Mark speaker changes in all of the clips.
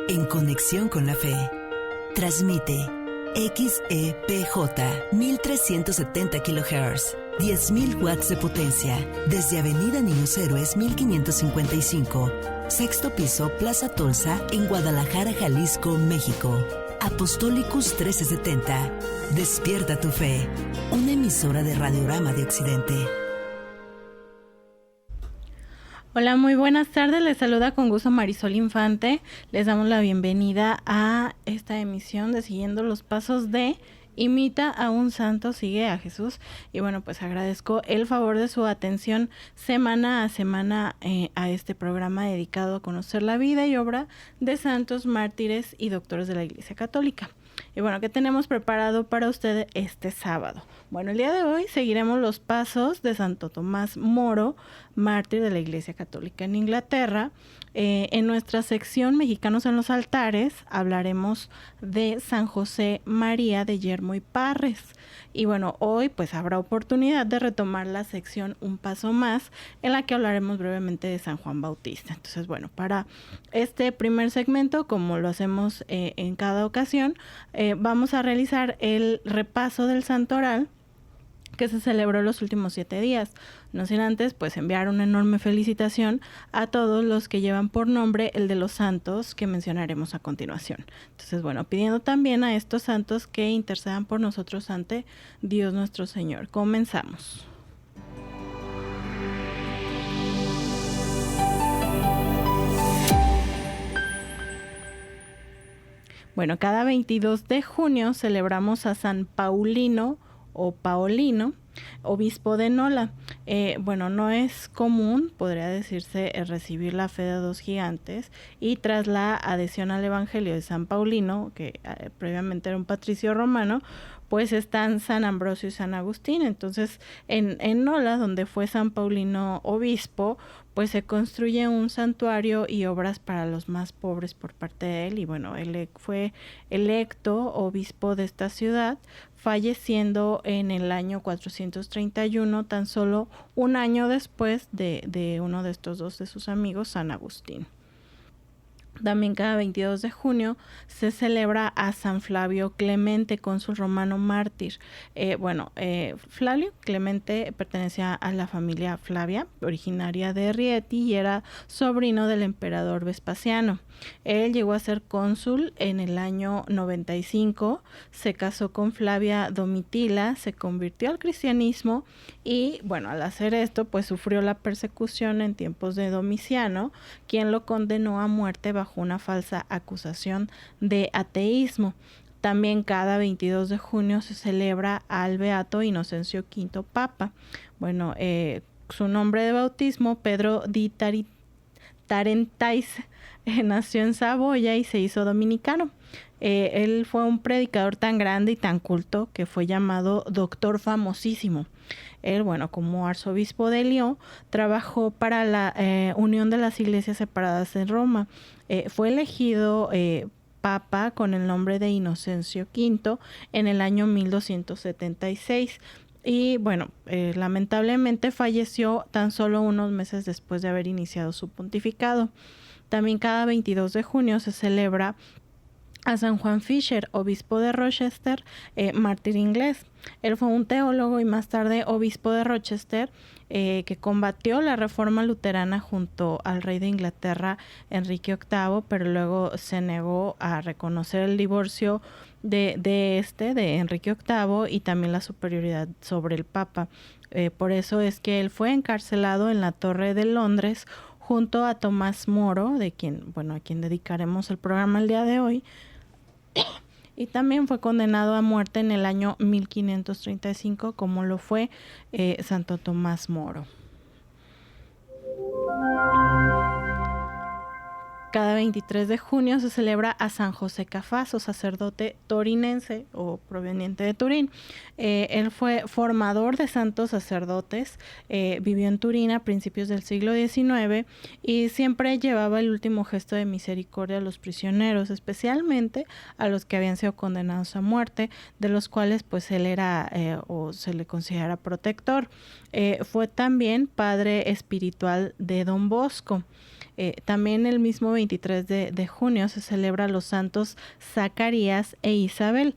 Speaker 1: en conexión con la fe. Transmite XEPJ 1370 kHz, 10.000 watts de potencia, desde Avenida Niños Héroes 1555, sexto piso, Plaza Tolsa, en Guadalajara, Jalisco, México. Apostolicus 1370. Despierta tu fe. Una emisora de Radiorama de Occidente.
Speaker 2: Hola, muy buenas tardes. Les saluda con gusto Marisol Infante. Les damos la bienvenida a esta emisión de Siguiendo los Pasos de Imita a un Santo, Sigue a Jesús. Y bueno, pues agradezco el favor de su atención semana a semana a este programa dedicado a conocer la vida y obra de santos, mártires y doctores de la Iglesia Católica. Y bueno, ¿qué tenemos preparado para usted este sábado? Bueno, el día de hoy seguiremos los pasos de Santo Tomás Moro, mártir de la Iglesia Católica en Inglaterra. En nuestra sección Mexicanos en los Altares hablaremos de San José María de Yermo y Parres. Y bueno, hoy pues habrá oportunidad de retomar la sección Un Paso Más, en la que hablaremos brevemente de San Juan Bautista. Entonces, bueno, para este primer segmento, como lo hacemos en cada ocasión, vamos a realizar el repaso del santoral que se celebró los últimos 7 días. No sin antes, pues enviar una enorme felicitación a todos los que llevan por nombre el de los santos que mencionaremos a continuación. Entonces, bueno, pidiendo también a estos santos que intercedan por nosotros ante Dios nuestro Señor. Comenzamos. Bueno, cada 22 de junio celebramos a San Paulino o Paulino, obispo de Nola. Bueno, no es común, podría decirse, recibir la fe de 2 gigantes, y tras la adhesión al Evangelio de San Paulino, que previamente era un patricio romano, pues están San Ambrosio y San Agustín. Entonces, en Nola, donde fue San Paulino obispo, pues se construye un santuario y obras para los más pobres por parte de él. Y bueno, él fue electo obispo de esta ciudad, falleciendo en el año 431, tan solo un año después de uno de estos dos de sus amigos, San Agustín. También cada 22 de junio se celebra a San Flavio Clemente, cónsul romano mártir. Flavio Clemente pertenecía a la familia Flavia, originaria de Rieti, y era sobrino del emperador Vespasiano. Él llegó a ser cónsul en el año 95, se casó con Flavia Domitila, se convirtió al cristianismo y, bueno, al hacer esto, pues sufrió la persecución en tiempos de Domiciano, quien lo condenó a muerte bajo una falsa acusación de ateísmo. También cada 22 de junio se celebra al Beato Inocencio V Papa. Bueno, su nombre de bautismo, Pedro di Tarentais, nació en Saboya y se hizo dominicano. Él fue un predicador tan grande y tan culto que fue llamado Doctor Famosísimo. Él, bueno, como arzobispo de Lyon, trabajó para la unión de las iglesias separadas en Roma. Fue elegido papa con el nombre de Inocencio V en el año 1276. Y bueno, lamentablemente falleció tan solo unos meses después de haber iniciado su pontificado. También cada 22 de junio se celebra a San Juan Fisher, obispo de Rochester, mártir inglés. Él fue un teólogo y más tarde obispo de Rochester, que combatió la reforma luterana junto al rey de Inglaterra, Enrique VIII, pero luego se negó a reconocer el divorcio de Enrique VIII y también la superioridad sobre el Papa. Por eso es que él fue encarcelado en la Torre de Londres junto a Tomás Moro, a quien dedicaremos el programa el día de hoy, y también fue condenado a muerte en el año 1535, como lo fue Santo Tomás Moro. Cada 23 de junio se celebra a San José Cafaso, sacerdote torinense o proveniente de Turín. Él fue formador de santos sacerdotes, vivió en Turín a principios del siglo XIX y siempre llevaba el último gesto de misericordia a los prisioneros, especialmente a los que habían sido condenados a muerte, de los cuales pues él era o se le considera protector. Fue también padre espiritual de Don Bosco. También el mismo 23 de junio se celebra los santos Zacarías e Isabel,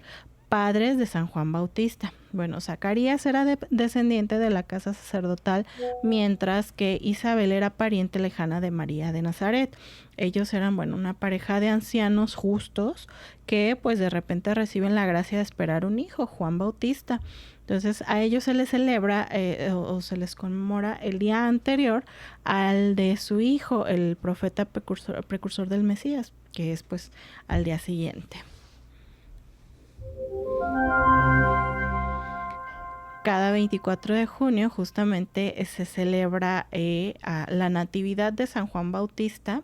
Speaker 2: padres de San Juan Bautista. Bueno, Zacarías era descendiente de la casa sacerdotal, mientras que Isabel era pariente lejana de María de Nazaret. Ellos eran, bueno, una pareja de ancianos justos que pues de repente reciben la gracia de esperar un hijo, Juan Bautista. Entonces a ellos se les celebra o se les conmemora el día anterior al de su hijo, el profeta precursor del Mesías, que es pues al día siguiente. Cada 24 de junio justamente se celebra la Natividad de San Juan Bautista.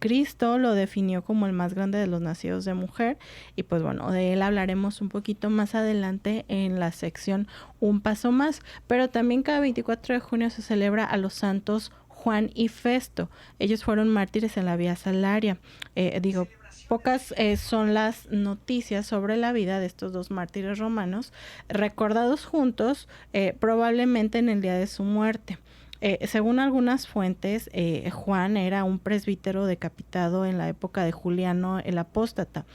Speaker 2: Cristo lo definió como el más grande de los nacidos de mujer y pues bueno, de él hablaremos un poquito más adelante en la sección Un Paso Más, pero también cada 24 de junio se celebra a los santos Juan y Festo. Ellos fueron mártires en la Vía Salaria. Pocas son las noticias sobre la vida de estos dos mártires romanos, recordados juntos probablemente en el día de su muerte. Según algunas fuentes, Juan era un presbítero decapitado en la época de Juliano el Apóstata.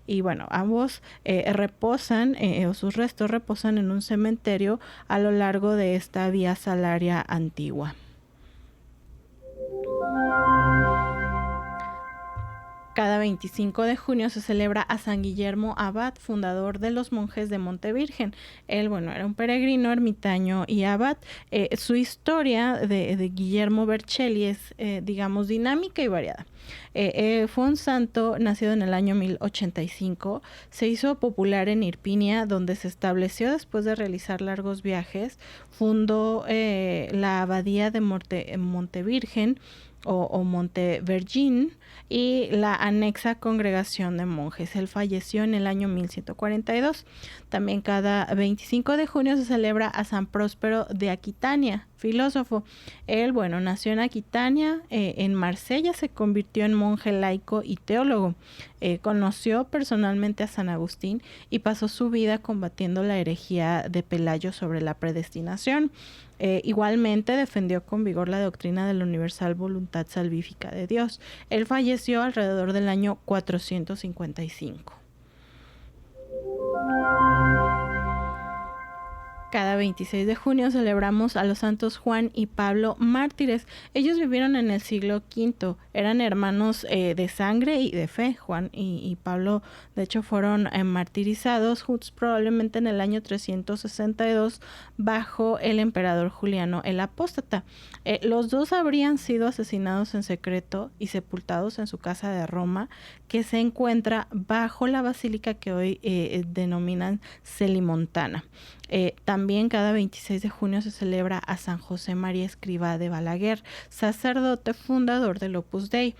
Speaker 2: Y bueno, ambos reposan, o sus restos reposan en un cementerio a lo largo de esta Vía Salaria antigua. Cada 25 de junio se celebra a San Guillermo Abad, fundador de los monjes de Montevirgen. Él, bueno, era un peregrino, ermitaño y abad. Su historia de Guillermo Vercelli es, digamos, dinámica y variada. Fue un santo nacido en el año 1085. Se hizo popular en Irpinia, donde se estableció después de realizar largos viajes. Fundó la abadía de Montevirgen o Montevergine y la anexa congregación de monjes. Él falleció en el año 1142. También cada 25 de junio se celebra a San Próspero de Aquitania, filósofo. Él, bueno, nació en Aquitania, en Marsella se convirtió en monje laico y teólogo. Conoció personalmente a San Agustín y pasó su vida combatiendo la herejía de Pelayo sobre la predestinación. Igualmente defendió con vigor la doctrina de la universal voluntad salvífica de Dios. Él falleció alrededor del año 455. Cada 26 de junio celebramos a los santos Juan y Pablo mártires. Ellos vivieron en el siglo V, eran hermanos de sangre y de fe. Juan y Pablo, de hecho, fueron martirizados juntos probablemente en el año 362 bajo el emperador Juliano el Apóstata. Los dos habrían sido asesinados en secreto y sepultados en su casa de Roma, que se encuentra bajo la basílica que hoy denominan Celimontana. También cada 26 de junio se celebra a San José María Escrivá de Balaguer, sacerdote fundador del Opus Dei.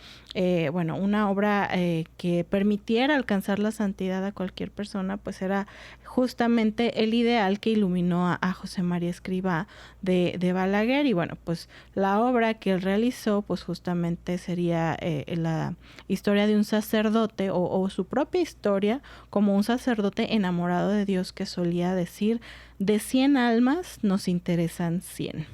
Speaker 2: Una obra que permitiera alcanzar la santidad a cualquier persona, pues era justamente el ideal que iluminó a José María Escrivá de Balaguer. Y bueno, pues la obra que él realizó, pues justamente sería la historia de un sacerdote o su propia historia como un sacerdote enamorado de Dios que solía decir: de 100 almas nos interesan 100.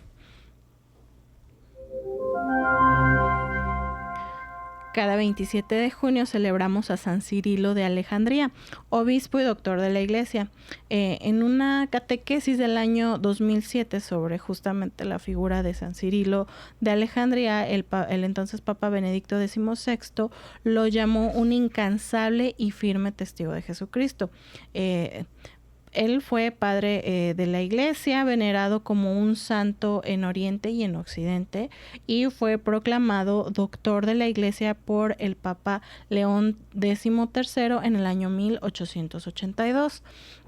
Speaker 2: Cada 27 de junio celebramos a San Cirilo de Alejandría, obispo y doctor de la Iglesia. En una catequesis del año 2007 sobre justamente la figura de San Cirilo de Alejandría, el entonces Papa Benedicto XVI lo llamó un incansable y firme testigo de Jesucristo. Él fue padre de la Iglesia, venerado como un santo en Oriente y en Occidente, y fue proclamado doctor de la Iglesia por el Papa León XIII en el año 1882.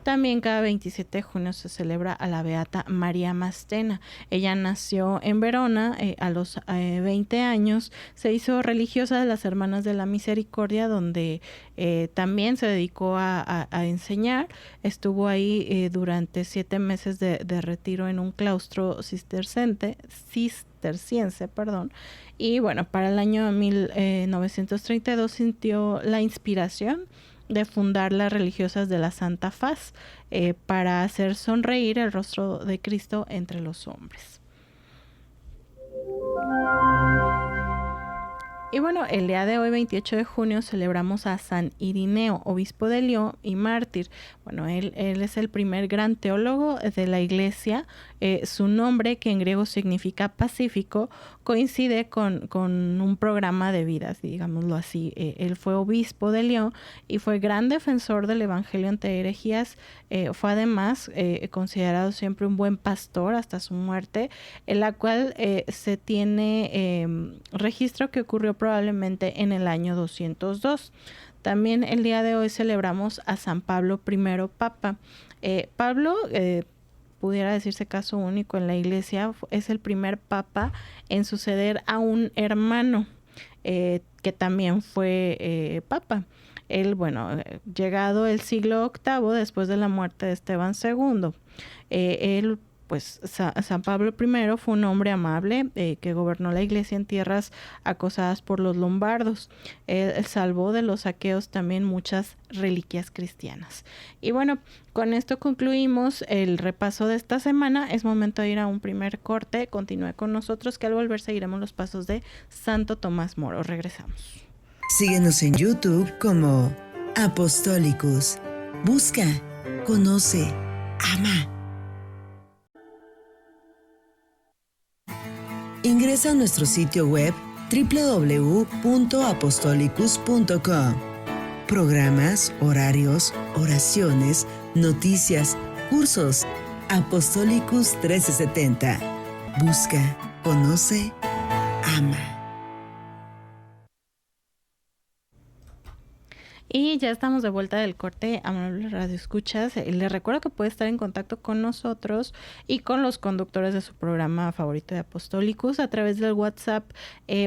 Speaker 2: También cada 27 de junio se celebra a la beata María Mastena. Ella nació en Verona a los 20 años, se hizo religiosa de las Hermanas de la Misericordia, donde también se dedicó a enseñar. Estuvo ahí durante 7 meses de retiro en un claustro cisterciense, y bueno, para el año 1932 sintió la inspiración de fundar las religiosas de la Santa Faz para hacer sonreír el rostro de Cristo entre los hombres. Y bueno, el día de hoy, 28 de junio, celebramos a San Irineo, obispo de Lyon y mártir. Bueno, él es el primer gran teólogo de la Iglesia. Su nombre, que en griego significa pacífico, coincide con un programa de vidas, digámoslo así. Él fue obispo de Lyon y fue gran defensor del Evangelio ante herejías. Fue además considerado siempre un buen pastor hasta su muerte, en la cual se tiene registro que ocurrió probablemente en el año 202. También el día de hoy celebramos a San Pablo I, Papa. Pablo, pudiera decirse caso único en la Iglesia, es el primer Papa en suceder a un hermano que también fue Papa. Él, bueno, llegado el siglo VIII, después de la muerte de Esteban II, él, pues, San Pablo I fue un hombre amable que gobernó la Iglesia en tierras acosadas por los lombardos. Él salvó de los saqueos también muchas reliquias cristianas. Y bueno, con esto concluimos el repaso de esta semana. Es momento de ir a un primer corte. Continúe con nosotros, que al volver seguiremos los pasos de Santo Tomás Moro. Regresamos.
Speaker 1: Síguenos en YouTube como Apostolicus. Busca, conoce, ama. Ingresa a nuestro sitio web www.apostolicus.com. Programas, horarios, oraciones, noticias, cursos. Apostolicus 1370. Busca, conoce, ama.
Speaker 2: Y ya estamos de vuelta del corte, amables radioescuchas. Les recuerdo que puede estar en contacto con nosotros y con los conductores de su programa favorito de Apostolicus a través del WhatsApp,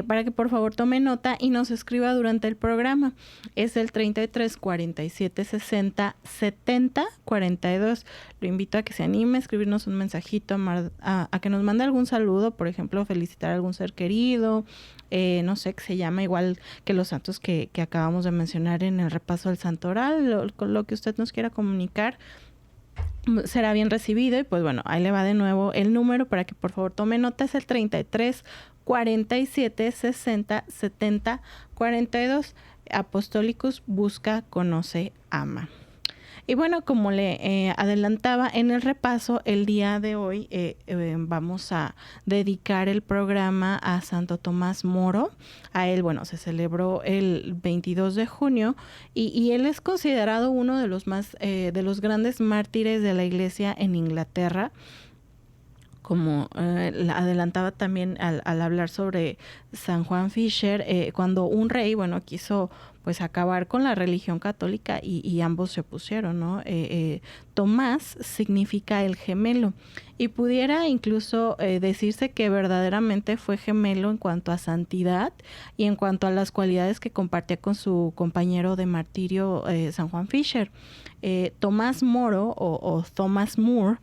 Speaker 2: para que por favor tome nota y nos escriba durante el programa. Es el 33 47 60 70 42. Lo invito a que se anime a escribirnos un mensajito, a que nos mande algún saludo, por ejemplo, felicitar a algún ser querido, no sé, que se llama igual que los santos que acabamos de mencionar en el repaso del santoral. Lo que usted nos quiera comunicar será bien recibido. Y pues bueno, ahí le va de nuevo el número para que por favor tome nota. Es el 33 47 60 70 42. Apostolicus, busca, conoce, ama. Y bueno, como le adelantaba en el repaso, el día de hoy vamos a dedicar el programa a Santo Tomás Moro. A él, bueno, se celebró el 22 de junio y él es considerado uno de los más de los grandes mártires de la Iglesia en Inglaterra. Como adelantaba también al hablar sobre San Juan Fisher, cuando un rey, bueno, quiso pues acabar con la religión católica y ambos se opusieron, ¿no? Tomás significa el gemelo y pudiera incluso decirse que verdaderamente fue gemelo en cuanto a santidad y en cuanto a las cualidades que compartía con su compañero de martirio, San Juan Fisher. Tomás Moro o Thomas More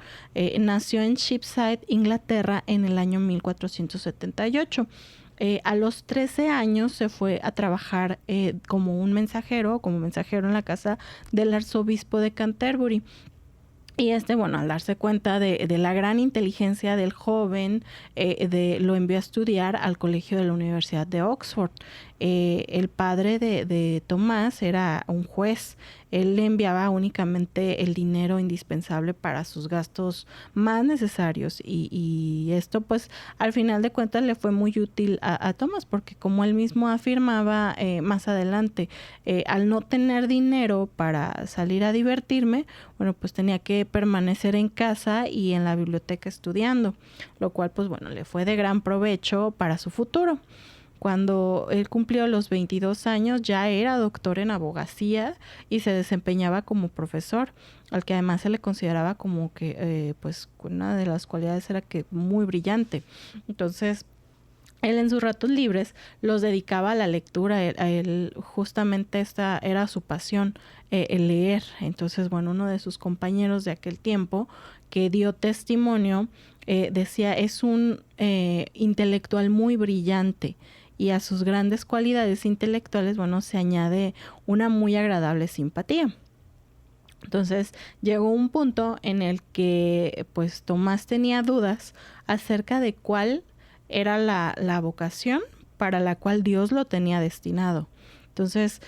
Speaker 2: nació en Cheapside, Inglaterra, en el año 1478. A los 13 años se fue a trabajar como mensajero en la casa del arzobispo de Canterbury. Y bueno, al darse cuenta de la gran inteligencia del joven, lo envió a estudiar al colegio de la Universidad de Oxford. El padre de Tomás era un juez. Él le enviaba únicamente el dinero indispensable para sus gastos más necesarios y esto pues al final de cuentas le fue muy útil a Tomás, porque como él mismo afirmaba más adelante, al no tener dinero para salir a divertirme, bueno, pues tenía que permanecer en casa y en la biblioteca estudiando, lo cual pues bueno, le fue de gran provecho para su futuro. Cuando él cumplió los 22 años ya era doctor en abogacía y se desempeñaba como profesor, al que además se le consideraba como que pues una de las cualidades era que muy brillante. Entonces él en sus ratos libres los dedicaba a la lectura. Él justamente esta era su pasión, el leer. Entonces, bueno, uno de sus compañeros de aquel tiempo que dio testimonio decía, es un intelectual muy brillante, y a sus grandes cualidades intelectuales, bueno, se añade una muy agradable simpatía. Entonces llegó un punto en el que pues Tomás tenía dudas acerca de cuál era la vocación para la cual Dios lo tenía destinado. Entonces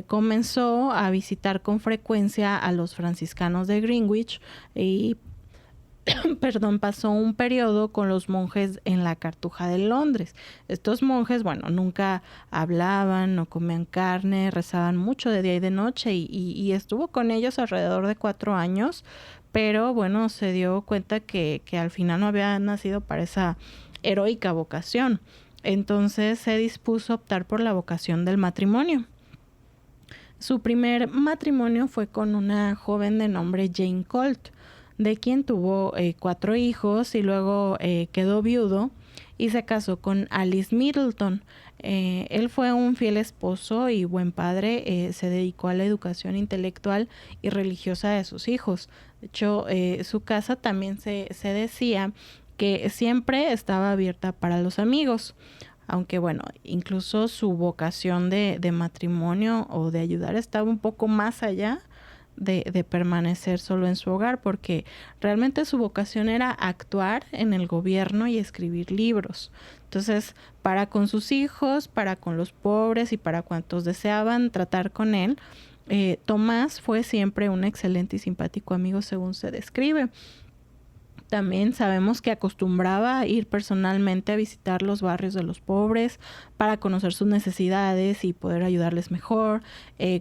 Speaker 2: comenzó a visitar con frecuencia a los franciscanos de Greenwich y pasó un periodo con los monjes en la Cartuja de Londres. Estos monjes, nunca hablaban, no comían carne, rezaban mucho de día y de noche y estuvo con ellos alrededor de 4 años, pero se dio cuenta que al final no había nacido para esa heroica vocación. Entonces se dispuso a optar por la vocación del matrimonio. Su primer matrimonio fue con una joven de nombre Jane Colt, de quien tuvo 4 hijos y luego quedó viudo y se casó con Alice Middleton. Él fue un fiel esposo y buen padre, se dedicó a la educación intelectual y religiosa de sus hijos. De hecho, su casa también se decía que siempre estaba abierta para los amigos, aunque incluso su vocación de matrimonio o de ayudar estaba un poco más allá de permanecer solo en su hogar, porque realmente su vocación era actuar en el gobierno y escribir libros. Entonces, para con sus hijos, para con los pobres y para cuantos deseaban tratar con él, Tomás fue siempre un excelente y simpático amigo, según se describe. También sabemos que acostumbraba a ir personalmente a visitar los barrios de los pobres para conocer sus necesidades y poder ayudarles mejor.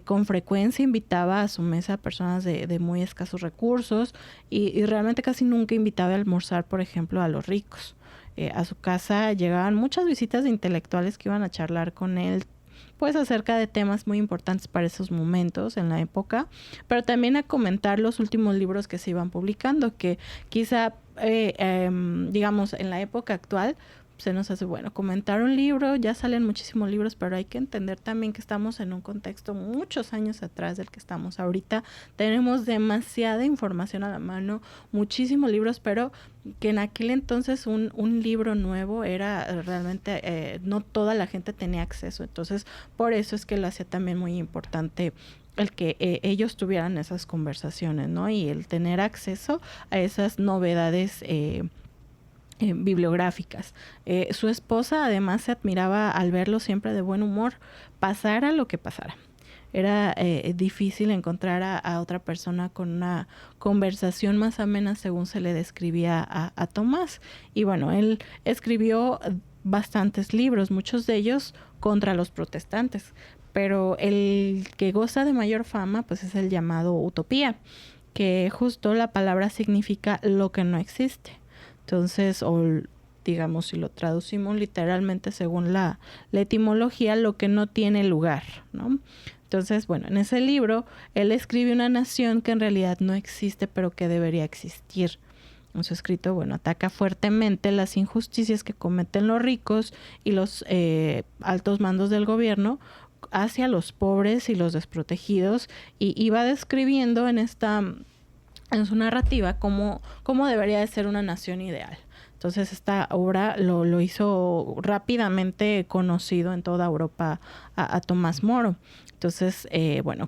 Speaker 2: Con frecuencia invitaba a su mesa a personas de muy escasos recursos y realmente casi nunca invitaba a almorzar, por ejemplo, a los ricos. A su casa llegaban muchas visitas de intelectuales que iban a charlar con él, pues acerca de temas muy importantes para esos momentos en la época, pero también a comentar los últimos libros que se iban publicando, que quizá, digamos, en la época actual se nos hace, comentar un libro, ya salen muchísimos libros, pero hay que entender también que estamos en un contexto muchos años atrás del que estamos ahorita. Tenemos demasiada información a la mano, muchísimos libros, pero que en aquel entonces un libro nuevo era realmente, no toda la gente tenía acceso. Entonces, por eso es que lo hacía también muy importante el que ellos tuvieran esas conversaciones, ¿no? Y el tener acceso a esas novedades bibliográficas. Su esposa además se admiraba al verlo siempre de buen humor, pasara lo que pasara. Era difícil encontrar a otra persona con una conversación más amena, según se le describía a Tomás. Y él escribió bastantes libros, muchos de ellos contra los protestantes, pero el que goza de mayor fama pues es el llamado Utopía, que justo la palabra significa lo que no existe. Entonces, o digamos, si lo traducimos literalmente según la etimología, lo que no tiene lugar, ¿no? Entonces, en ese libro, él escribe una nación que en realidad no existe, pero que debería existir. En su escrito, ataca fuertemente las injusticias que cometen los ricos y los altos mandos del gobierno hacia los pobres y los desprotegidos, y va describiendo en su narrativa cómo debería de ser una nación ideal. Entonces esta obra lo hizo rápidamente conocido en toda Europa a Tomás Moro. Entonces,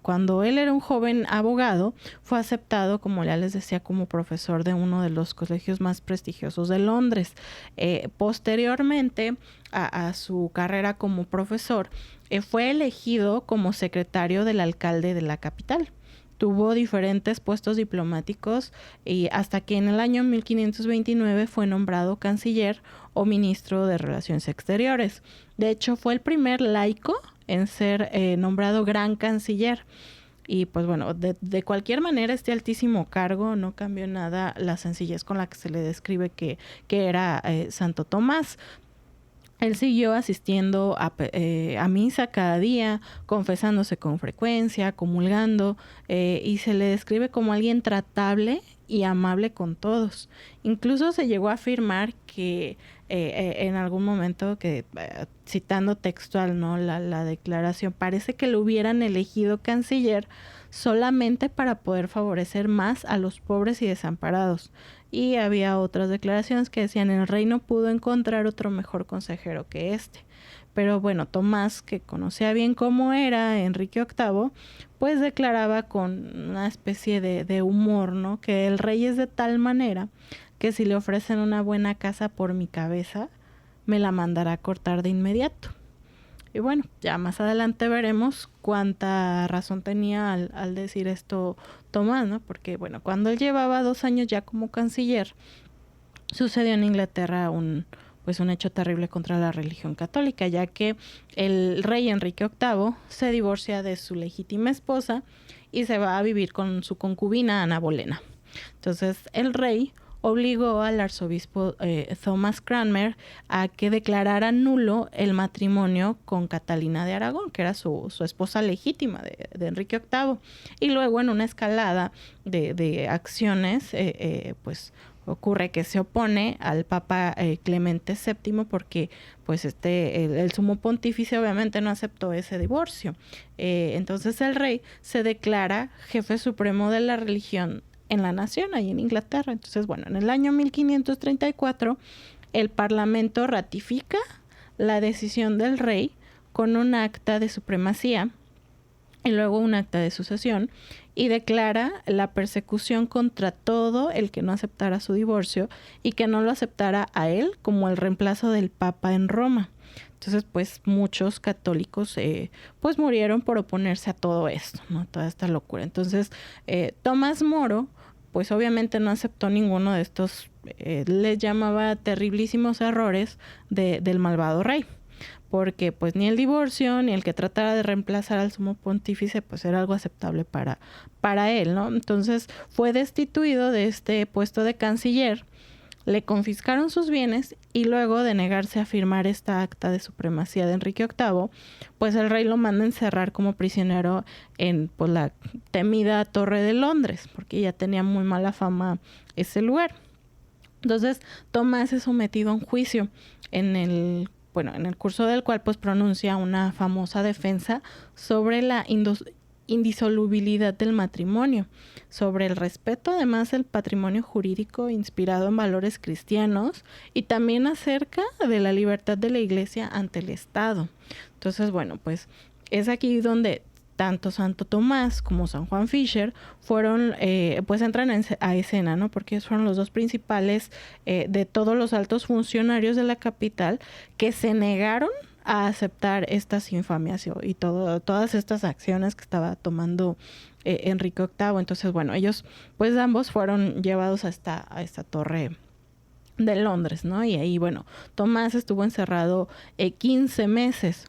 Speaker 2: cuando él era un joven abogado, fue aceptado, como ya les decía, como profesor de uno de los colegios más prestigiosos de Londres. Posteriormente a su carrera como profesor, fue elegido como secretario del alcalde de la capital. Tuvo diferentes puestos diplomáticos y hasta que en el año 1529 fue nombrado canciller o ministro de Relaciones Exteriores. De hecho, fue el primer laico en ser nombrado gran canciller. Y pues de cualquier manera este altísimo cargo no cambió nada la sencillez con la que se le describe que era Santo Tomás. Él siguió asistiendo a misa cada día, confesándose con frecuencia, comulgando, y se le describe como alguien tratable y amable con todos. Incluso se llegó a afirmar que en algún momento, que citando textual, ¿no?, la declaración, parece que lo hubieran elegido canciller solamente para poder favorecer más a los pobres y desamparados. Y había otras declaraciones que decían: el rey no pudo encontrar otro mejor consejero que este. Pero Tomás, que conocía bien cómo era Enrique VIII, pues declaraba con una especie de humor, ¿no?, que el rey es de tal manera que si le ofrecen una buena casa por mi cabeza, me la mandará a cortar de inmediato. Y bueno, ya más adelante veremos cuánta razón tenía al decir esto Tomás, ¿no? Porque bueno, cuando él llevaba 2 años ya como canciller, sucedió en Inglaterra un hecho terrible contra la religión católica, ya que el rey Enrique VIII se divorcia de su legítima esposa y se va a vivir con su concubina Ana Bolena. Entonces el rey obligó al arzobispo Thomas Cranmer a que declarara nulo el matrimonio con Catalina de Aragón, que era su esposa legítima de Enrique VIII. Y luego, en una escalada de acciones, pues ocurre que se opone al Papa Clemente VII porque pues el sumo pontífice obviamente no aceptó ese divorcio. Entonces el rey se declara jefe supremo de la religión en la nación, ahí en Inglaterra. Entonces, bueno, en el año 1534 el Parlamento ratifica la decisión del rey con un acta de supremacía y luego un acta de sucesión, y declara la persecución contra todo el que no aceptara su divorcio y que no lo aceptara a él como el reemplazo del Papa en Roma. Entonces, pues muchos católicos pues murieron por oponerse a todo esto, ¿no? Toda esta locura. Entonces, Tomás Moro, pues obviamente no aceptó ninguno de estos, les llamaba terriblísimos errores del malvado rey, porque pues ni el divorcio ni el que tratara de reemplazar al sumo pontífice pues era algo aceptable para él, ¿no? Entonces fue destituido de este puesto de canciller, le confiscaron sus bienes y luego de negarse a firmar esta acta de supremacía de Enrique VIII, pues el rey lo manda a encerrar como prisionero en pues la temida Torre de Londres, porque ya tenía muy mala fama ese lugar. Entonces Tomás es sometido a un juicio en el curso del cual pues pronuncia una famosa defensa sobre la indisolubilidad del matrimonio, sobre el respeto además del patrimonio jurídico inspirado en valores cristianos y también acerca de la libertad de la Iglesia ante el Estado. Entonces, bueno, pues es aquí donde tanto Santo Tomás como San Juan Fisher fueron, pues entran a escena, ¿no? Porque ellos fueron los dos principales de todos los altos funcionarios de la capital que se negaron a aceptar estas infamias y todas estas acciones que estaba tomando Enrique VIII. Entonces, bueno, ellos pues ambos fueron llevados a esta torre de Londres, ¿no? Y ahí, bueno, Tomás estuvo encerrado 15 meses.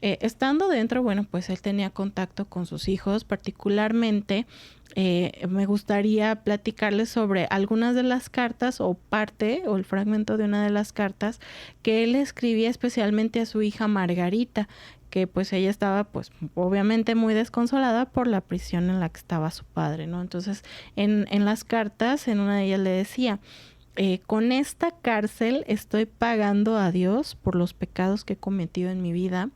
Speaker 2: Estando dentro, bueno, pues él tenía contacto con sus hijos, particularmente me gustaría platicarles sobre algunas de las cartas o el fragmento de una de las cartas que él escribía especialmente a su hija Margarita, que pues ella estaba pues obviamente muy desconsolada por la prisión en la que estaba su padre, ¿no? Entonces en las cartas, en una de ellas le decía: con esta cárcel estoy pagando a Dios por los pecados que he cometido en mi vida.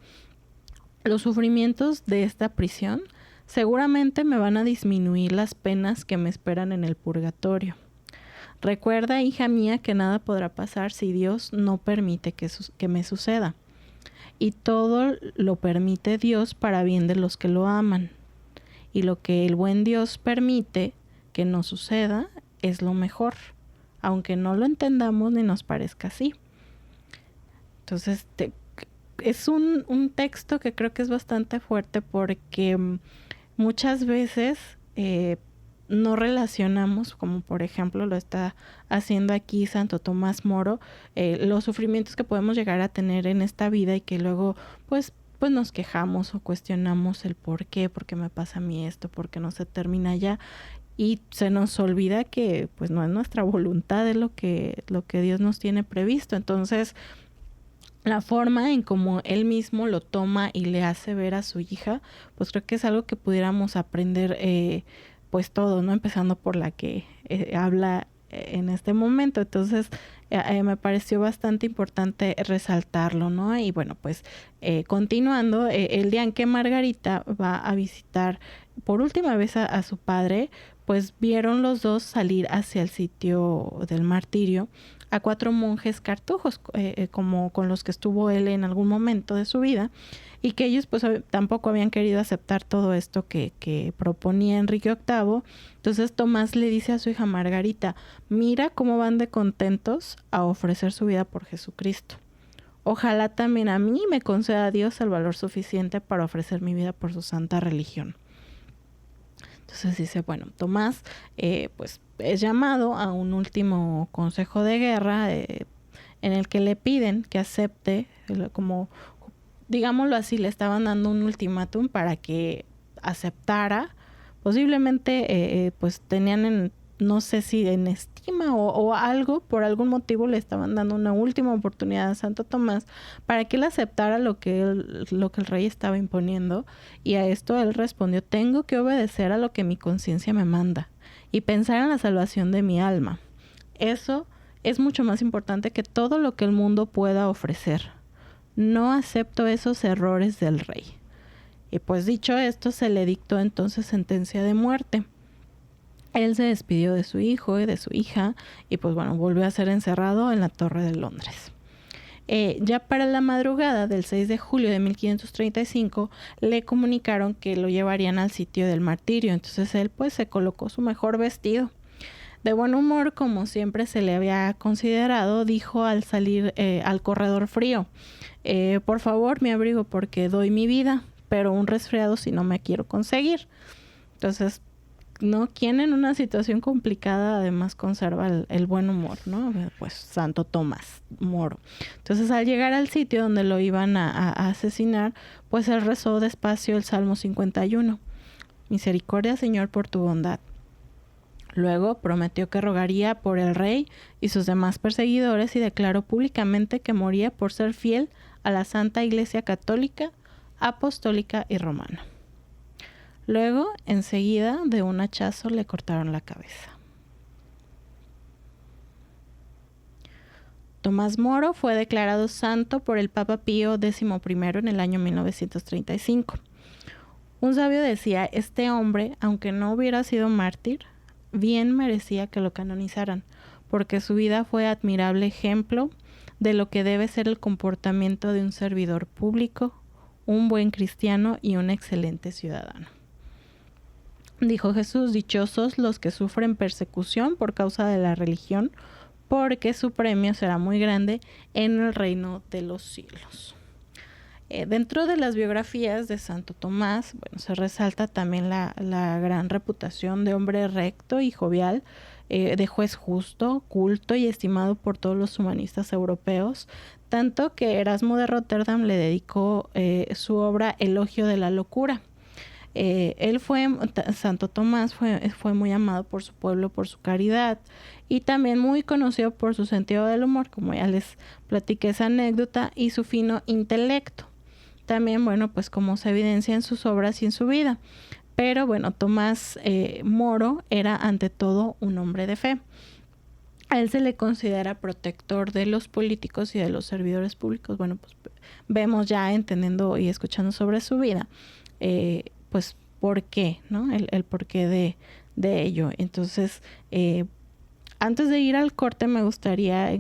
Speaker 2: Los sufrimientos de esta prisión seguramente me van a disminuir las penas que me esperan en el purgatorio. Recuerda, hija mía, que nada podrá pasar si Dios no permite que me suceda. Y todo lo permite Dios para bien de los que lo aman. Y lo que el buen Dios permite que nos suceda es lo mejor, aunque no lo entendamos ni nos parezca así. Entonces, es un texto que creo que es bastante fuerte porque muchas veces no relacionamos, como por ejemplo lo está haciendo aquí Santo Tomás Moro, los sufrimientos que podemos llegar a tener en esta vida y que luego pues nos quejamos o cuestionamos el por qué me pasa a mí esto, por qué no se termina ya. Y se nos olvida que pues no es nuestra voluntad, es lo que Dios nos tiene previsto. Entonces, la forma en cómo él mismo lo toma y le hace ver a su hija, pues creo que es algo que pudiéramos aprender pues todo, ¿no? Empezando por la que habla en este momento. Entonces me pareció bastante importante resaltarlo, ¿no? Y bueno, pues continuando, el día en que Margarita va a visitar por última vez a su padre, pues vieron los dos salir hacia el sitio del martirio a 4 monjes cartujos, como con los que estuvo él en algún momento de su vida, y que ellos pues tampoco habían querido aceptar todo esto que proponía Enrique VIII. Entonces Tomás le dice a su hija Margarita: mira cómo van de contentos a ofrecer su vida por Jesucristo. Ojalá también a mí me conceda Dios el valor suficiente para ofrecer mi vida por su santa religión. Entonces dice, bueno, Tomás pues es llamado a un último consejo de guerra en el que le piden que acepte, como digámoslo así, le estaban dando un ultimátum para que aceptara. Posiblemente pues tenían no sé si en estima o algo, por algún motivo le estaban dando una última oportunidad a Santo Tomás para que él aceptara lo que el rey estaba imponiendo, y a esto él respondió: tengo que obedecer a lo que mi conciencia me manda y pensar en la salvación de mi alma. Eso es mucho más importante que todo lo que el mundo pueda ofrecer. No acepto esos errores del rey. Y pues dicho esto, se le dictó entonces sentencia de muerte. Él se despidió de su hijo y de su hija y pues bueno, volvió a ser encerrado en la Torre de Londres. Ya para la madrugada del 6 de julio de 1535 le comunicaron que lo llevarían al sitio del martirio. Entonces él pues se colocó su mejor vestido. De buen humor, como siempre se le había considerado, dijo al salir al corredor frío: por favor, mi abrigo, porque doy mi vida, pero un resfriado si no me quiero conseguir. Entonces, ¿no? ¿Quién en una situación complicada además conserva el buen humor, ¿no? Pues Santo Tomás Moro. Entonces, al llegar al sitio donde lo iban a asesinar, pues él rezó despacio el Salmo 51. Misericordia, Señor, por tu bondad. Luego prometió que rogaría por el rey y sus demás perseguidores y declaró públicamente que moría por ser fiel a la Santa Iglesia Católica, Apostólica y Romana. Luego, enseguida, de un hachazo le cortaron la cabeza. Tomás Moro fue declarado santo por el Papa Pío XI en el año 1935. Un sabio decía: este hombre, aunque no hubiera sido mártir, bien merecía que lo canonizaran, porque su vida fue admirable ejemplo de lo que debe ser el comportamiento de un servidor público, un buen cristiano y un excelente ciudadano. Dijo Jesús: dichosos los que sufren persecución por causa de la religión, porque su premio será muy grande en el reino de los cielos. Dentro de las biografías de Santo Tomás, bueno, se resalta también la gran reputación de hombre recto y jovial, de juez justo, culto y estimado por todos los humanistas europeos, tanto que Erasmo de Rotterdam le dedicó su obra Elogio de la locura. Santo Tomás fue muy amado por su pueblo por su caridad y también muy conocido por su sentido del humor, como ya les platiqué esa anécdota, y su fino intelecto. También, bueno, pues como se evidencia en sus obras y en su vida. Pero bueno, Tomás Moro era ante todo un hombre de fe. A él se le considera protector de los políticos y de los servidores públicos. Bueno, pues vemos ya entendiendo y escuchando sobre su vida, pues por qué, ¿no? El porqué de ello. Entonces, antes de ir al corte me gustaría,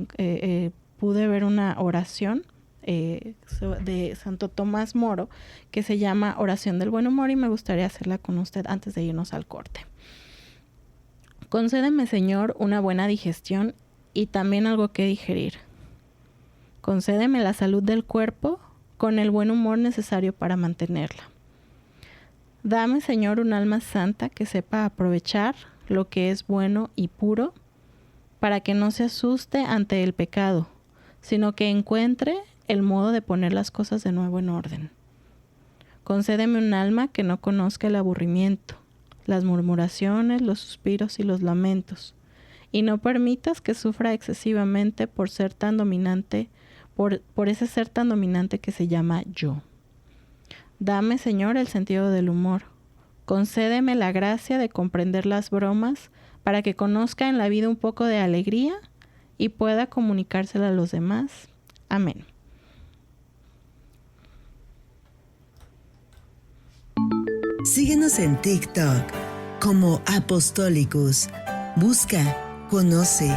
Speaker 2: pude ver una oración de Santo Tomás Moro que se llama Oración del Buen Humor y me gustaría hacerla con usted antes de irnos al corte. Concédeme, Señor, una buena digestión y también algo que digerir. Concédeme la salud del cuerpo con el buen humor necesario para mantenerla. Dame, Señor, un alma santa que sepa aprovechar lo que es bueno y puro, para que no se asuste ante el pecado, sino que encuentre el modo de poner las cosas de nuevo en orden. Concédeme un alma que no conozca el aburrimiento, las murmuraciones, los suspiros y los lamentos, y no permitas que sufra excesivamente por ser tan dominante, por ese ser tan dominante que se llama yo. Dame, Señor, el sentido del humor. Concédeme la gracia de comprender las bromas para que conozca en la vida un poco de alegría y pueda comunicársela a los demás. Amén.
Speaker 1: Síguenos en TikTok como Apostolicus. Busca, conoce,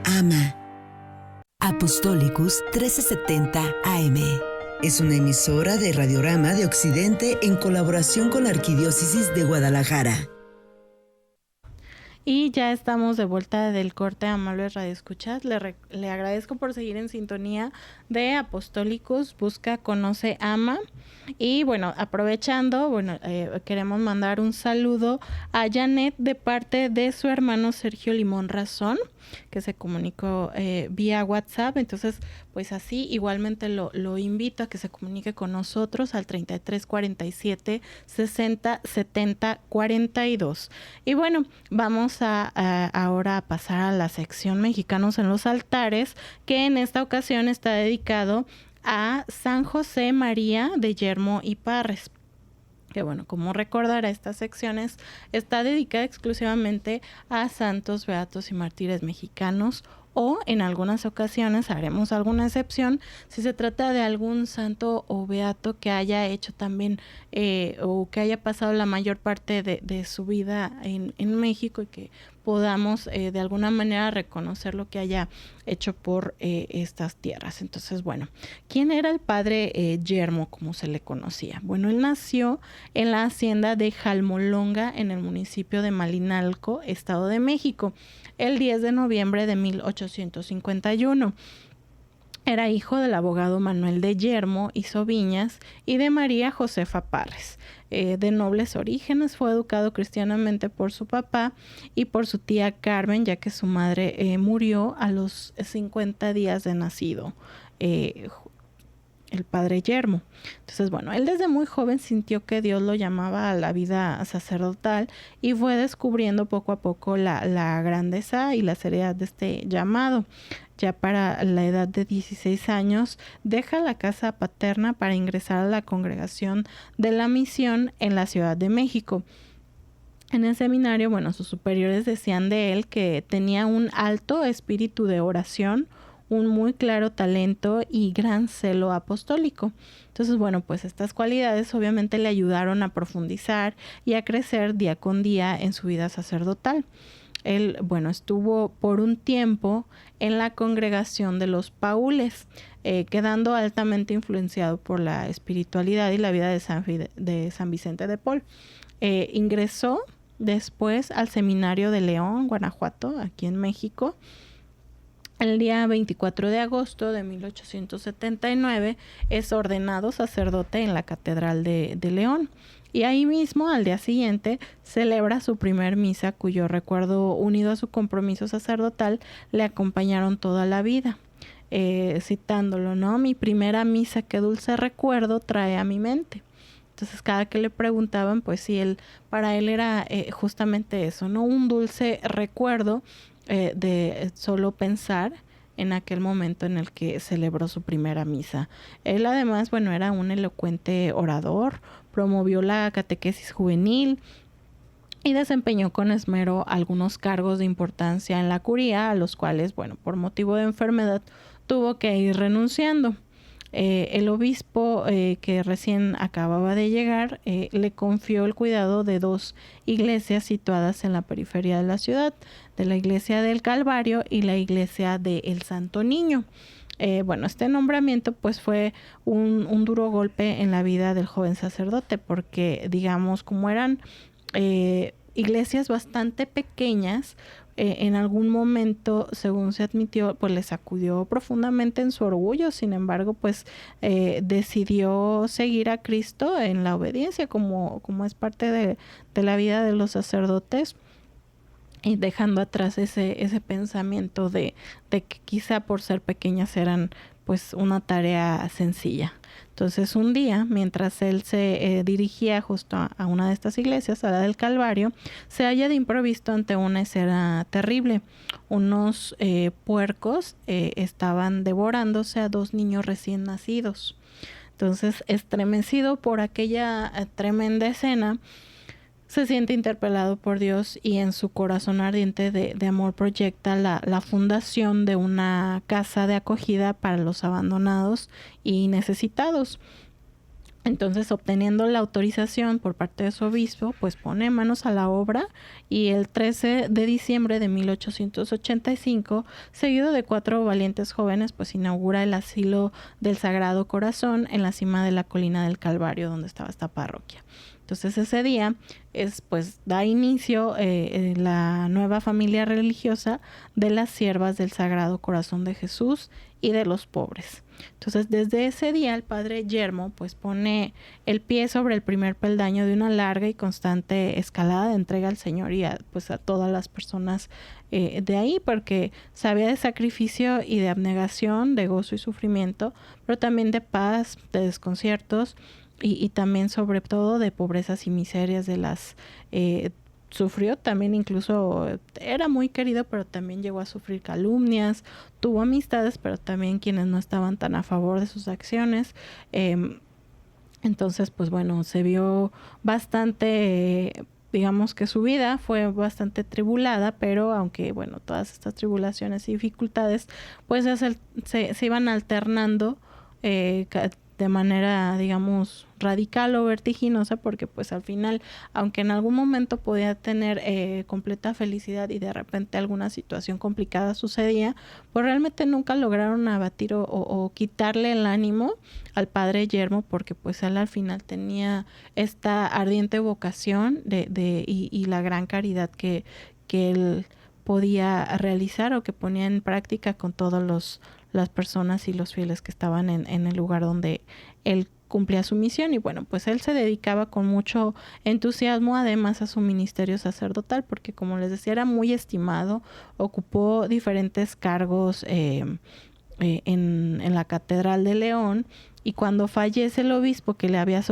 Speaker 1: ama. Apostolicus 1370 AM. Es una emisora de Radiorama de Occidente en colaboración con la Arquidiócesis de Guadalajara.
Speaker 2: Y ya estamos de vuelta del corte, amables radioescuchas. Le agradezco por seguir en sintonía de Apostólicos, Busca, Conoce, Ama. Y bueno, aprovechando, queremos mandar un saludo a Janet de parte de su hermano Sergio Limón Razón, que se comunicó vía WhatsApp. Entonces, pues así igualmente lo invito a que se comunique con nosotros al 33 47 60 70 42. Y bueno, vamos ahora a pasar a la sección Mexicanos en los Altares, que en esta ocasión está dedicado a San José María de Yermo y Parres. Que bueno, como recordará, esta sección está dedicada exclusivamente a santos, beatos y mártires mexicanos, o en algunas ocasiones haremos alguna excepción si se trata de algún santo o beato que haya hecho también o que haya pasado la mayor parte de su vida en México, y que podamos de alguna manera reconocer lo que haya hecho por estas tierras. Entonces, bueno, ¿quién era el padre Yermo, como se le conocía? Bueno, él nació en la hacienda de Jalmolonga, en el municipio de Malinalco, Estado de México, el 10 de noviembre de 1851. Era hijo del abogado Manuel de Yermo y Soviñas y de María Josefa Parres. De nobles orígenes, fue educado cristianamente por su papá y por su tía Carmen, ya que su madre murió a los 50 días de nacido, el padre Yermo. Entonces, bueno, él desde muy joven sintió que Dios lo llamaba a la vida sacerdotal y fue descubriendo poco a poco la grandeza y la seriedad de este llamado. Ya para la edad de 16 años, deja la casa paterna para ingresar a la congregación de la misión en la Ciudad de México. En el seminario, bueno, sus superiores decían de él que tenía un alto espíritu de oración, un muy claro talento y gran celo apostólico. Entonces, bueno, pues estas cualidades obviamente le ayudaron a profundizar y a crecer día con día en su vida sacerdotal. Él, bueno, estuvo por un tiempo en la congregación de los Paules, quedando altamente influenciado por la espiritualidad y la vida de San Vicente de Paul. Ingresó después al seminario de León, Guanajuato, aquí en México. El día 24 de agosto de 1879 es ordenado sacerdote en la Catedral de León. Y ahí mismo, al día siguiente, celebra su primer misa, cuyo recuerdo, unido a su compromiso sacerdotal, le acompañaron toda la vida. Citándolo, ¿no? Mi primera misa, qué dulce recuerdo trae a mi mente. Entonces, cada que le preguntaban, pues sí, para él era justamente eso, ¿no? Un dulce recuerdo de solo pensar en aquel momento en el que celebró su primera misa. Él además, bueno, era un elocuente orador, promovió la catequesis juvenil y desempeñó con esmero algunos cargos de importancia en la curía, a los cuales, bueno, por motivo de enfermedad tuvo que ir renunciando. El obispo que recién acababa de llegar le confió el cuidado de dos iglesias situadas en la periferia de la ciudad, de la iglesia del Calvario y la iglesia del Santo Niño. Bueno, este nombramiento pues fue un duro golpe en la vida del joven sacerdote, porque digamos, como eran iglesias bastante pequeñas, en algún momento, según se admitió, pues le sacudió profundamente en su orgullo. Sin embargo, pues decidió seguir a Cristo en la obediencia, como es parte de la vida de los sacerdotes, y dejando atrás ese pensamiento de que quizá por ser pequeñas eran pues una tarea sencilla. Entonces, un día, mientras él se dirigía justo a una de estas iglesias, a la del Calvario, se halla de improviso ante una escena terrible. Unos puercos estaban devorándose a dos niños recién nacidos. Entonces, estremecido por aquella tremenda escena, se siente interpelado por Dios y en su corazón ardiente de amor proyecta la fundación de una casa de acogida para los abandonados y necesitados. Entonces, obteniendo la autorización por parte de su obispo, pues pone manos a la obra, y el 13 de diciembre de 1885, seguido de 4 valientes jóvenes, pues inaugura el asilo del Sagrado Corazón en la cima de la colina del Calvario, donde estaba esta parroquia. Entonces ese día da inicio la nueva familia religiosa de las siervas del Sagrado Corazón de Jesús y de los pobres. Entonces, desde ese día el padre Yermo pues pone el pie sobre el primer peldaño de una larga y constante escalada de entrega al Señor y a todas las personas de ahí, porque sabía de sacrificio y de abnegación, de gozo y sufrimiento, pero también de paz, de desconciertos y también sobre todo de pobrezas y miserias de las sufrió también, incluso era muy querido, pero también llegó a sufrir calumnias, tuvo amistades, pero también quienes no estaban tan a favor de sus acciones. Entonces, pues bueno, se vio bastante, digamos que su vida fue bastante tribulada, pero aunque, bueno, todas estas tribulaciones y dificultades, pues se iban alternando de manera, digamos, radical o vertiginosa, porque pues al final, aunque en algún momento podía tener completa felicidad y de repente alguna situación complicada sucedía, pues realmente nunca lograron abatir o quitarle el ánimo al padre Yermo, porque pues él al final tenía esta ardiente vocación y la gran caridad que él podía realizar o que ponía en práctica con todas las personas y los fieles que estaban en el lugar donde él cumplía su misión. Y bueno, pues él se dedicaba con mucho entusiasmo además a su ministerio sacerdotal, porque como les decía, era muy estimado, ocupó diferentes cargos en la Catedral de León, y cuando fallece el obispo que le había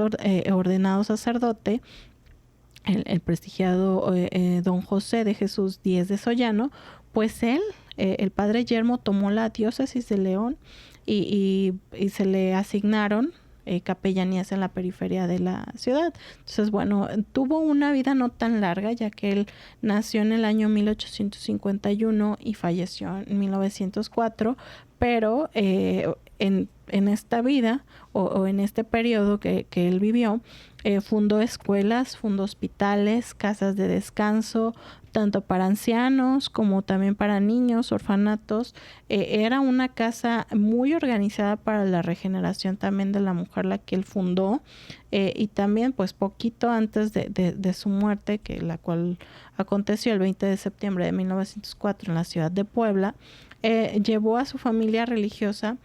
Speaker 2: ordenado sacerdote, el prestigiado don José de Jesús Díez de Sollano, pues él, el padre Yermo, tomó la diócesis de León y se le asignaron capellanías en la periferia de la ciudad. Entonces, bueno, tuvo una vida no tan larga, ya que él nació en el año 1851 y falleció en 1904, pero en esta vida o en este periodo que él vivió, fundó escuelas, fundó hospitales, casas de descanso, tanto para ancianos como también para niños, orfanatos. Era una casa muy organizada para la regeneración también de la mujer, la que él fundó, y también pues poquito antes de su muerte, la cual aconteció el 20 de septiembre de 1904 en la ciudad de Puebla, llevó a su familia religiosa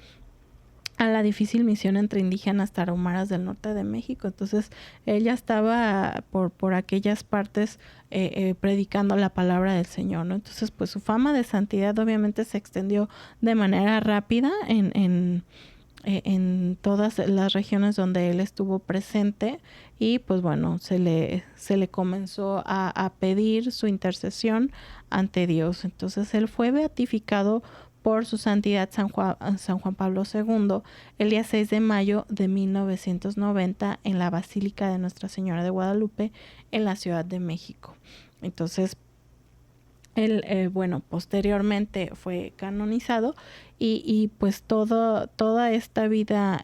Speaker 2: a la difícil misión entre indígenas tarahumaras del norte de México. Entonces ella estaba por aquellas partes predicando la palabra del Señor, ¿no? Entonces pues su fama de santidad obviamente se extendió de manera rápida en todas las regiones donde él estuvo presente, y pues bueno, se le comenzó a pedir su intercesión ante Dios. Entonces él fue beatificado por su santidad San Juan Pablo II el día 6 de mayo de 1990 en la Basílica de Nuestra Señora de Guadalupe en la Ciudad de México. Entonces él, posteriormente fue canonizado y pues toda esta vida,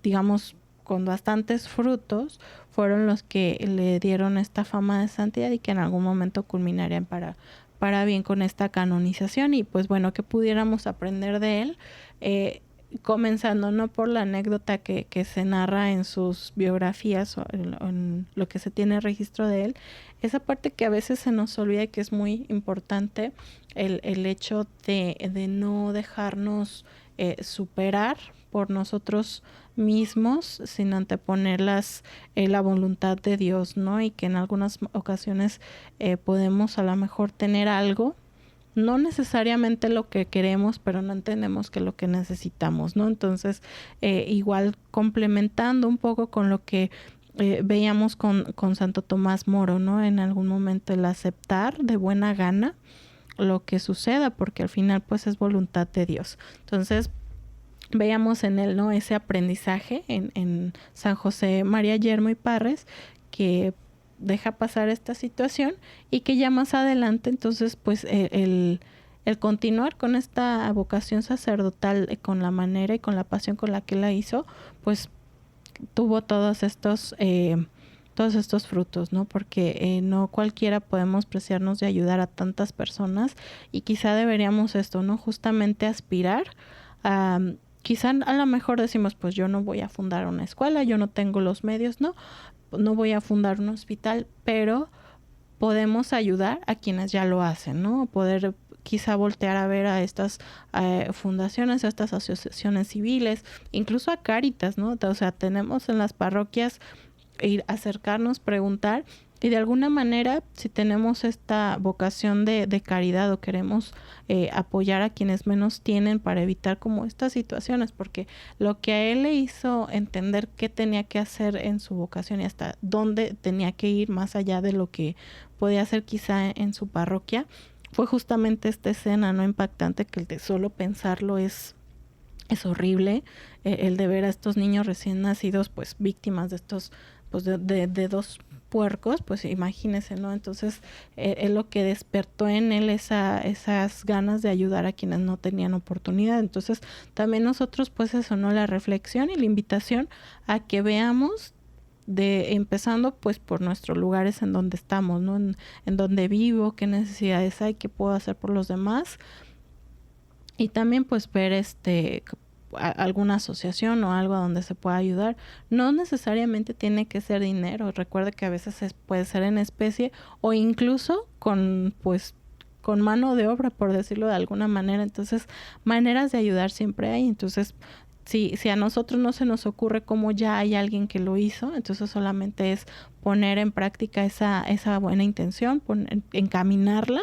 Speaker 2: digamos, con bastantes frutos, fueron los que le dieron esta fama de santidad y que en algún momento culminarían para bien con esta canonización. Y pues bueno, que pudiéramos aprender de él, comenzando no por la anécdota que se narra en sus biografías o en lo que se tiene registro de él, esa parte que a veces se nos olvida y que es muy importante, el hecho de no dejarnos superar por nosotros mismos, sin anteponer la voluntad de Dios, ¿no? Y que en algunas ocasiones podemos a lo mejor tener algo, no necesariamente lo que queremos, pero no entendemos que lo que necesitamos, ¿no? Entonces, igual complementando un poco con lo que veíamos con Santo Tomás Moro, ¿no? En algún momento el aceptar de buena gana lo que suceda, porque al final pues es voluntad de Dios. Entonces, veíamos en él, ¿no?, ese aprendizaje en San José María Yermo y Parres, que deja pasar esta situación y que ya más adelante, entonces, pues el continuar con esta vocación sacerdotal, con la manera y con la pasión con la que la hizo, pues tuvo todos estos frutos, ¿no? Porque no cualquiera podemos preciarnos de ayudar a tantas personas, y quizá deberíamos esto, ¿no?, justamente aspirar a quizá a lo mejor decimos, pues yo no voy a fundar una escuela, yo no tengo los medios, no voy a fundar un hospital, pero podemos ayudar a quienes ya lo hacen, ¿no? Poder quizá voltear a ver a estas fundaciones, a estas asociaciones civiles, incluso a Cáritas, ¿no? O sea, tenemos en las parroquias ir acercarnos, preguntar, y de alguna manera, si tenemos esta vocación de caridad o queremos apoyar a quienes menos tienen para evitar como estas situaciones, porque lo que a él le hizo entender qué tenía que hacer en su vocación y hasta dónde tenía que ir más allá de lo que podía hacer quizá en su parroquia, fue justamente esta escena, ¿no? Impactante, que el de solo pensarlo es horrible, el de ver a estos niños recién nacidos, pues víctimas de estos, pues de dos puercos, pues imagínense, ¿no? Entonces, es lo que despertó en él esas ganas de ayudar a quienes no tenían oportunidad. Entonces, también nosotros, pues eso, ¿no? La reflexión y la invitación a que veamos empezando pues por nuestros lugares en donde estamos, ¿no? En donde vivo, qué necesidades hay, qué puedo hacer por los demás. Y también pues ver alguna asociación o algo a donde se pueda ayudar. No necesariamente tiene que ser dinero. Recuerde que a veces puede ser en especie o incluso con mano de obra, por decirlo de alguna manera. Entonces, maneras de ayudar siempre hay. Entonces, si a nosotros no se nos ocurre cómo ya hay alguien que lo hizo, entonces solamente es poner en práctica esa buena intención, encaminarla.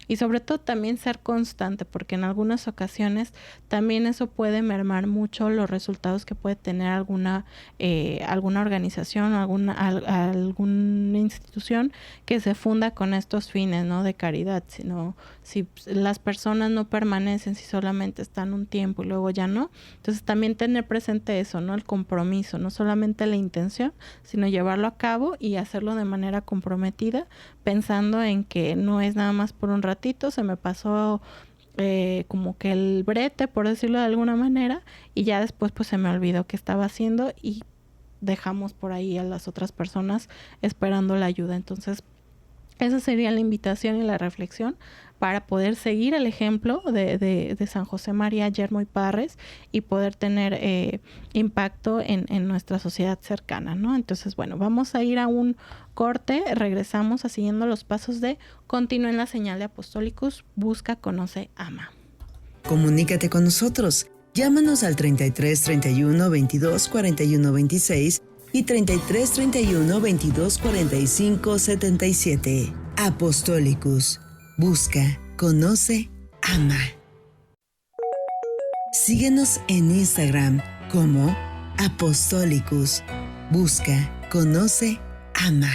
Speaker 2: Y sobre todo también ser constante, porque en algunas ocasiones también eso puede mermar mucho los resultados que puede tener alguna organización, alguna institución que se funda con estos fines, ¿no? De caridad. Sino si las personas no permanecen, si solamente están un tiempo y luego ya no. Entonces también tener presente eso, ¿no? El compromiso, no solamente la intención, sino llevarlo a cabo y hacerlo de manera comprometida, pensando en que no es nada más por un ratito, se me pasó como que el brete, por decirlo de alguna manera, y ya después pues se me olvidó qué estaba haciendo y dejamos por ahí a las otras personas esperando la ayuda. Entonces, esa sería la invitación y la reflexión para poder seguir el ejemplo de San José María Yermo y Parres y poder tener impacto en nuestra sociedad cercana, ¿no? Entonces, bueno, vamos a ir a un corte, regresamos a siguiendo los pasos de Continúa en la señal de Apostolicus, busca, conoce, ama.
Speaker 1: Comunícate con nosotros. Llámanos al 33 31 22 41 26 y 33 31 22 45 77. Apostolicus. Busca, conoce, ama. Síguenos en Instagram como Apostolicus. Busca, conoce, ama.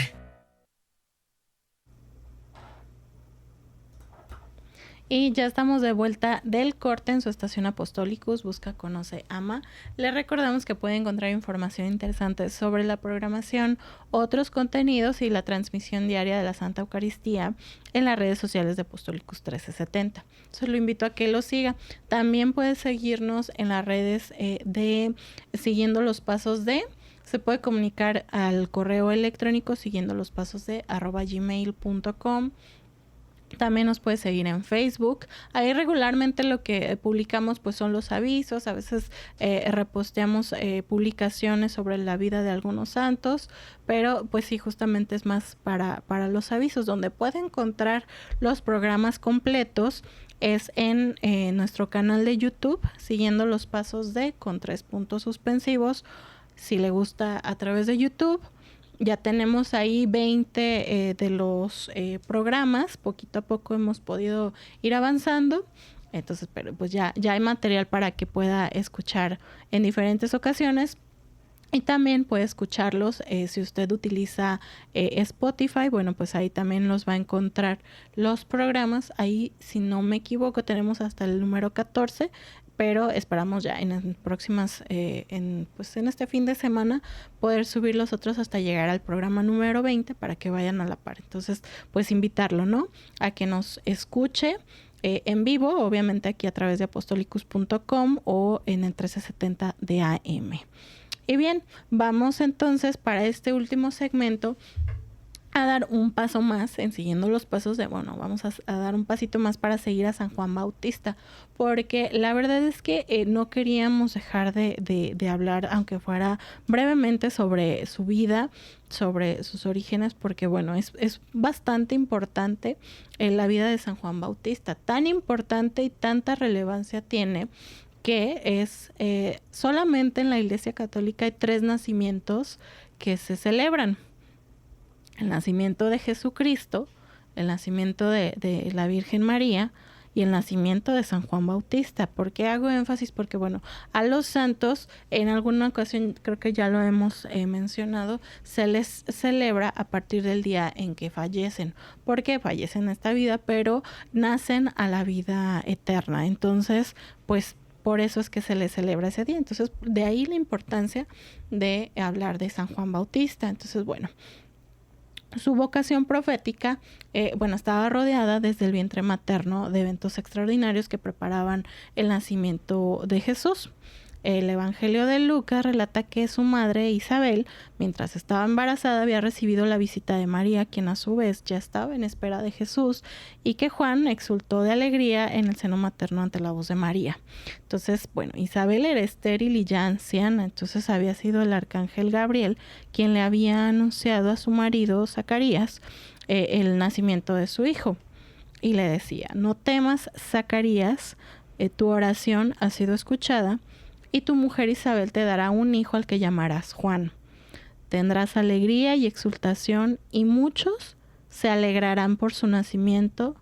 Speaker 2: Y ya estamos de vuelta del corte en su estación Apostolicus, busca, conoce, ama. Les recordamos que pueden encontrar información interesante sobre la programación, otros contenidos y la transmisión diaria de la Santa Eucaristía en las redes sociales de Apostolicus 1370. Entonces lo invito a que lo siga. También puede seguirnos en las redes siguiendo los pasos de... Se puede comunicar al correo electrónico siguiendo los pasos de @gmail.com. También nos puede seguir en Facebook. Ahí regularmente lo que publicamos pues son los avisos. A veces reposteamos publicaciones sobre la vida de algunos santos, pero pues sí, justamente es más para los avisos. Donde puede encontrar los programas completos es en nuestro canal de YouTube, siguiendo los pasos con 3 puntos suspensivos. Si le gusta a través de YouTube, ya tenemos ahí 20 de los programas. Poquito a poco hemos podido ir avanzando. Entonces, pero pues ya hay material para que pueda escuchar en diferentes ocasiones. Y también puede escucharlos si usted utiliza Spotify. Bueno, pues ahí también los va a encontrar los programas. Ahí, si no me equivoco, tenemos hasta el número 14. Pero esperamos ya en las próximas, en este fin de semana, poder subir los otros hasta llegar al programa número 20 para que vayan a la par. Entonces, pues invitarlo, ¿no? A que nos escuche en vivo, obviamente aquí a través de apostolicus.com o en el 1370 de AM. Y bien, vamos entonces para este último segmento a dar un paso más en siguiendo los pasos de, vamos a dar un pasito más para seguir a San Juan Bautista, porque la verdad es que no queríamos dejar de hablar, aunque fuera brevemente, sobre su vida, sobre sus orígenes, porque es bastante importante la vida de San Juan Bautista, tan importante y tanta relevancia tiene que es solamente en la Iglesia Católica hay 3 nacimientos que se celebran: el nacimiento de Jesucristo, el nacimiento de la Virgen María y el nacimiento de San Juan Bautista. ¿Por qué hago énfasis? Porque a los santos, en alguna ocasión, creo que ya lo hemos mencionado, se les celebra a partir del día en que fallecen, porque fallecen en esta vida, pero nacen a la vida eterna. Entonces, pues por eso es que se les celebra ese día. Entonces, de ahí la importancia de hablar de San Juan Bautista. Entonces, su vocación profética, estaba rodeada desde el vientre materno de eventos extraordinarios que preparaban el nacimiento de Jesús. El Evangelio de Lucas relata que su madre Isabel, mientras estaba embarazada, había recibido la visita de María, quien a su vez ya estaba en espera de Jesús, y que Juan exultó de alegría en el seno materno ante la voz de María. Entonces, Isabel era estéril y ya anciana, entonces había sido el arcángel Gabriel quien le había anunciado a su marido Zacarías el nacimiento de su hijo. Y le decía: no temas, Zacarías, tu oración ha sido escuchada, y tu mujer Isabel te dará un hijo al que llamarás Juan. Tendrás alegría y exultación, y muchos se alegrarán por su nacimiento,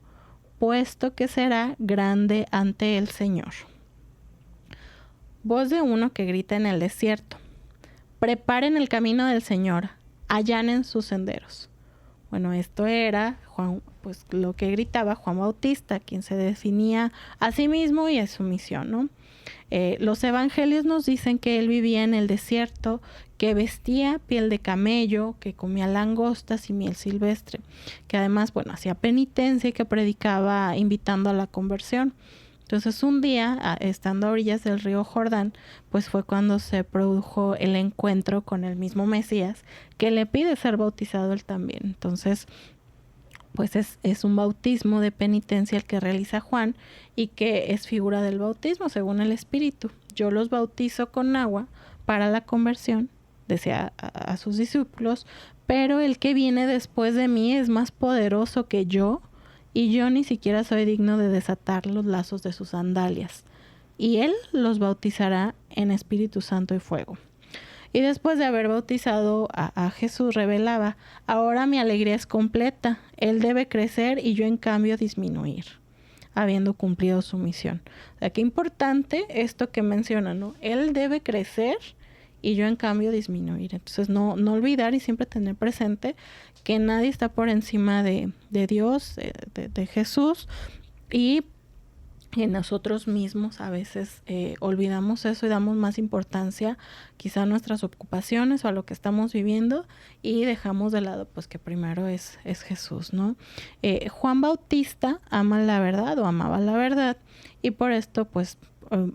Speaker 2: puesto que será grande ante el Señor. Voz de uno que grita en el desierto: preparen el camino del Señor, allanen sus senderos. Esto era Juan, pues lo que gritaba Juan Bautista, quien se definía a sí mismo y a su misión, ¿no? Los evangelios nos dicen que él vivía en el desierto, que vestía piel de camello, que comía langostas y miel silvestre, que además, hacía penitencia y que predicaba invitando a la conversión. Entonces, un día, estando a orillas del río Jordán, pues fue cuando se produjo el encuentro con el mismo Mesías, que le pide ser bautizado él también. Entonces, pues es un bautismo de penitencia el que realiza Juan, y que es figura del bautismo según el Espíritu. Yo los bautizo con agua para la conversión, decía a sus discípulos, pero el que viene después de mí es más poderoso que yo, y yo ni siquiera soy digno de desatar los lazos de sus sandalias. Y él los bautizará en Espíritu Santo y fuego. Y después de haber bautizado a Jesús, revelaba: ahora mi alegría es completa, él debe crecer y yo en cambio disminuir, habiendo cumplido su misión. O sea, qué importante esto que menciona, ¿no? Él debe crecer y yo en cambio disminuir. Entonces no olvidar y siempre tener presente que nadie está por encima de Dios, de Jesús, y nosotros mismos a veces olvidamos eso y damos más importancia quizá a nuestras ocupaciones o a lo que estamos viviendo, y dejamos de lado pues que primero es Jesús, ¿no? Juan Bautista ama la verdad, o amaba la verdad, y por esto pues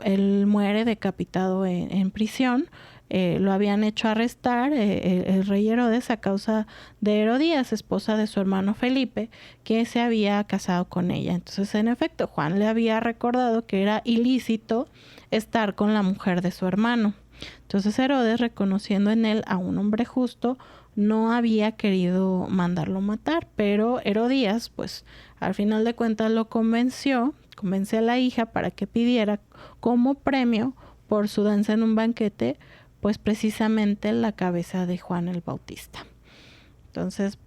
Speaker 2: él muere decapitado en prisión. Lo habían hecho arrestar el rey Herodes a causa de Herodías, esposa de su hermano Felipe, que se había casado con ella. Entonces, en efecto, Juan le había recordado que era ilícito estar con la mujer de su hermano. Entonces, Herodes, reconociendo en él a un hombre justo, no había querido mandarlo matar, pero Herodías, pues, al final de cuentas lo convence a la hija para que pidiera como premio por su danza en un banquete, pues precisamente la cabeza de Juan el Bautista. Entonces,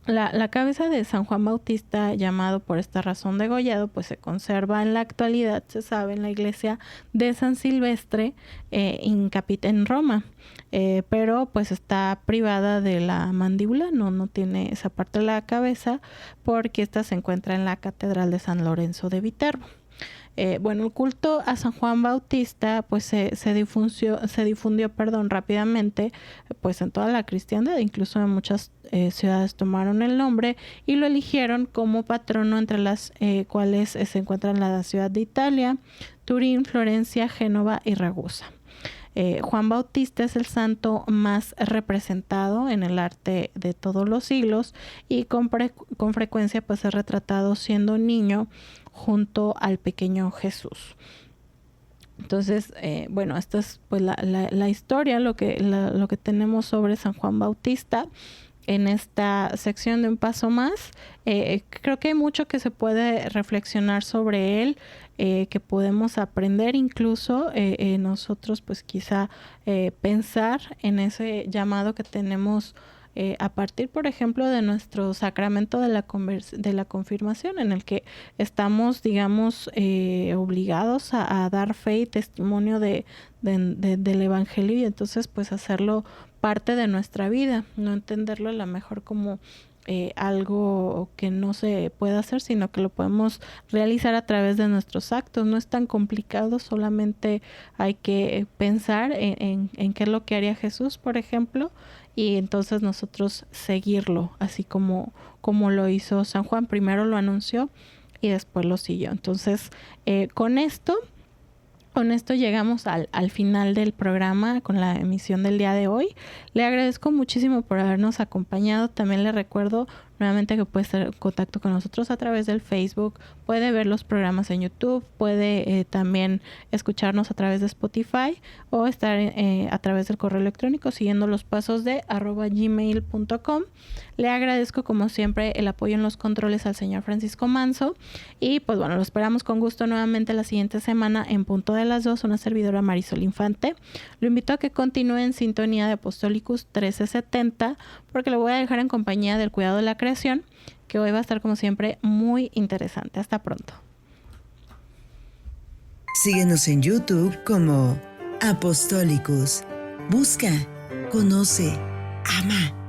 Speaker 2: la cabeza de San Juan Bautista, llamado por esta razón degollado, pues se conserva en la actualidad, se sabe, en la iglesia de San Silvestre en Roma, pero pues está privada de la mandíbula, no tiene esa parte de la cabeza, porque esta se encuentra en la Catedral de San Lorenzo de Viterbo. El culto a San Juan Bautista pues se difundió rápidamente pues en toda la cristiandad, incluso en muchas ciudades tomaron el nombre y lo eligieron como patrono, entre las cuales se encuentran la ciudad de Italia, Turín, Florencia, Génova y Ragusa. Juan Bautista es el santo más representado en el arte de todos los siglos y con frecuencia pues es retratado siendo niño junto al pequeño Jesús. Entonces, bueno, esta es pues la historia, lo que tenemos sobre San Juan Bautista en esta sección de Un Paso Más. Creo que hay mucho que se puede reflexionar sobre él, que podemos aprender incluso nosotros pues quizá pensar en ese llamado que tenemos a partir, por ejemplo, de nuestro sacramento de la confirmación, en el que estamos, digamos, obligados a dar fe y testimonio del Evangelio, y entonces pues hacerlo parte de nuestra vida, no entenderlo a lo mejor como algo que no se puede hacer, sino que lo podemos realizar a través de nuestros actos. No es tan complicado, solamente hay que pensar en qué es lo que haría Jesús, por ejemplo, y entonces nosotros seguirlo, así como lo hizo San Juan. Primero lo anunció y después lo siguió. Entonces, con esto llegamos al final del programa con la emisión del día de hoy. Le agradezco muchísimo por habernos acompañado. También le recuerdo nuevamente que puede estar en contacto con nosotros a través del Facebook, puede ver los programas en YouTube, puede también escucharnos a través de Spotify o estar a través del correo electrónico siguiendo los pasos de @gmail.com. Le agradezco como siempre el apoyo en los controles al señor Francisco Manso y pues bueno, lo esperamos con gusto nuevamente la siguiente semana en punto de las 2, una servidora Marisol Infante. Lo invito a que continúe en sintonía de Apostolicus 1370 porque lo voy a dejar en compañía del cuidado de la creación, que hoy va a estar como siempre muy interesante. Hasta pronto.
Speaker 1: Síguenos en YouTube como Apostolicus. Busca, conoce, ama.